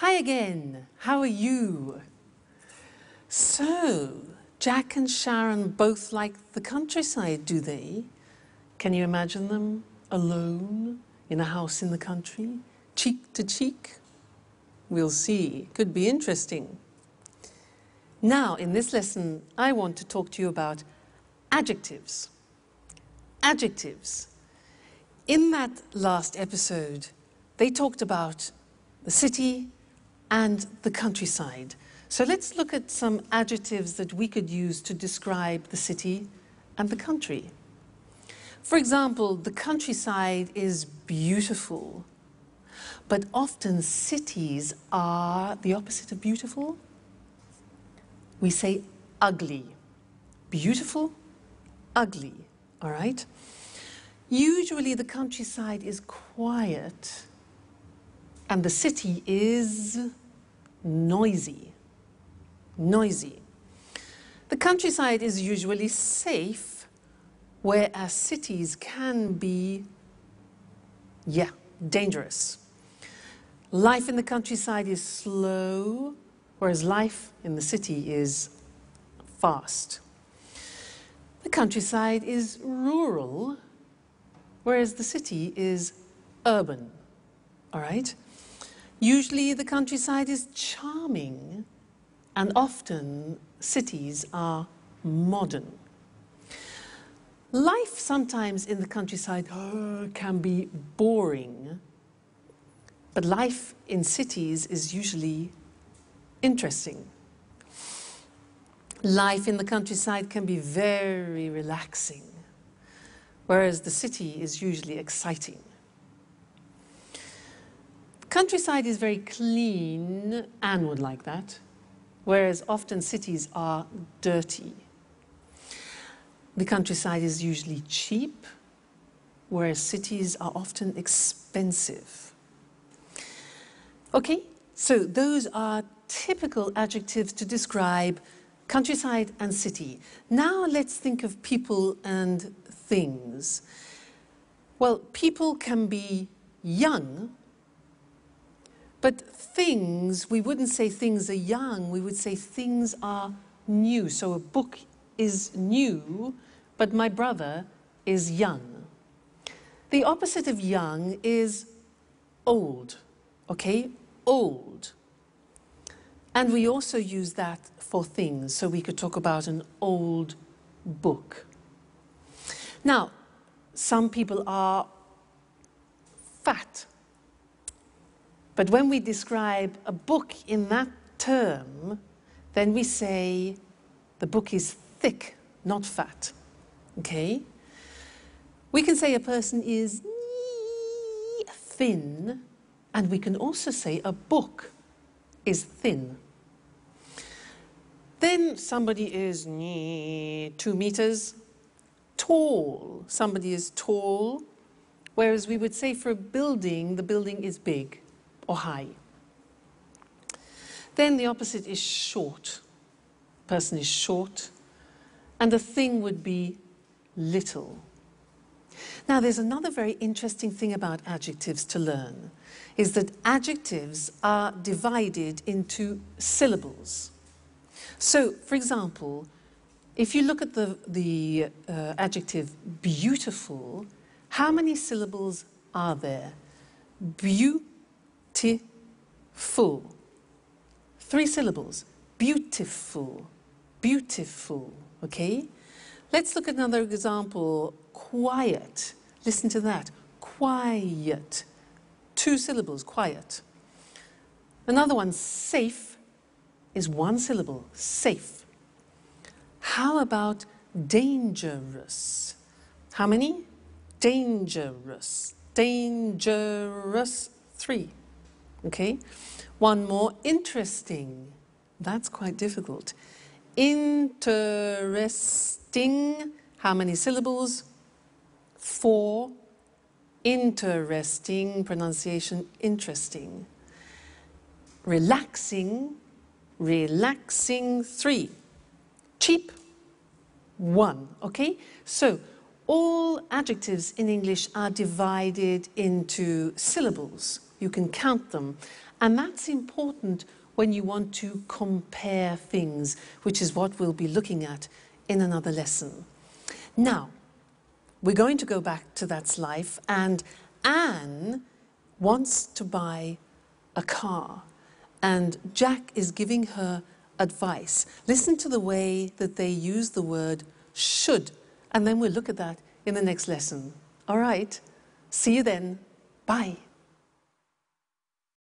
Hi again, how are you? So, Jack and Sharon both like the countryside, do they? Can you imagine them alone in a house in the country, cheek to cheek? We'll see, could be interesting. Now, in this lesson, I want to talk to you about adjectives. Adjectives. In that last episode, they talked about the city and the countryside. So let's look at some adjectives that we could use to describe the city and the country. For example, the countryside is beautiful, but often cities are the opposite of beautiful. We say ugly. Beautiful, ugly, all right? Usually the countryside is quiet and the city is noisy. Noisy. The countryside is usually safe, whereas cities can be, dangerous. Life in the countryside is slow, whereas life in the city is fast. The countryside is rural, whereas the city is urban, all right? Usually the countryside is charming, and often cities are modern. Life sometimes in the countryside can be boring, but life in cities is usually interesting. Life in the countryside can be very relaxing, whereas the city is usually exciting. Countryside is very clean, Anne would like that, whereas often cities are dirty. The countryside is usually cheap, whereas cities are often expensive. Okay, so those are typical adjectives to describe countryside and city. Now let's think of people and things. Well, people can be young, but things, we wouldn't say things are young, we would say things are new. So a book is new, but my brother is young. The opposite of young is old, okay? Old. And we also use that for things, so we could talk about an old book. Now, some people are fat. But when we describe a book in that term, then we say the book is thick, not fat. Okay? We can say a person is thin, and we can also say a book is thin. Then somebody is 2 meters tall. Somebody is tall, whereas we would say for a building, the building is big or high. Then the opposite is short. Person is short, and the thing would be little. Now there's another very interesting thing about adjectives to learn, is that adjectives are divided into syllables. So, for example, if you look at the adjective beautiful, how many syllables are there? Beautiful. 3 syllables. Beautiful. Beautiful. Okay? Let's look at another example. Quiet. Listen to that. Quiet. 2 syllables. Quiet. Another one. Safe is 1 syllable. Safe. How about dangerous? How many? Dangerous. Dangerous. 3. Okay? One more. Interesting. That's quite difficult. Interesting. How many syllables? 4. Interesting. Pronunciation interesting. Relaxing. Relaxing. 3. Cheap. 1. Okay? So all adjectives in English are divided into syllables. You can count them. And that's important when you want to compare things, which is what we'll be looking at in another lesson. Now, we're going to go back to That's Life, and Anne wants to buy a car, and Jack is giving her advice. Listen to the way that they use the word should, and then we'll look at that in the next lesson. All right, see you then. Bye.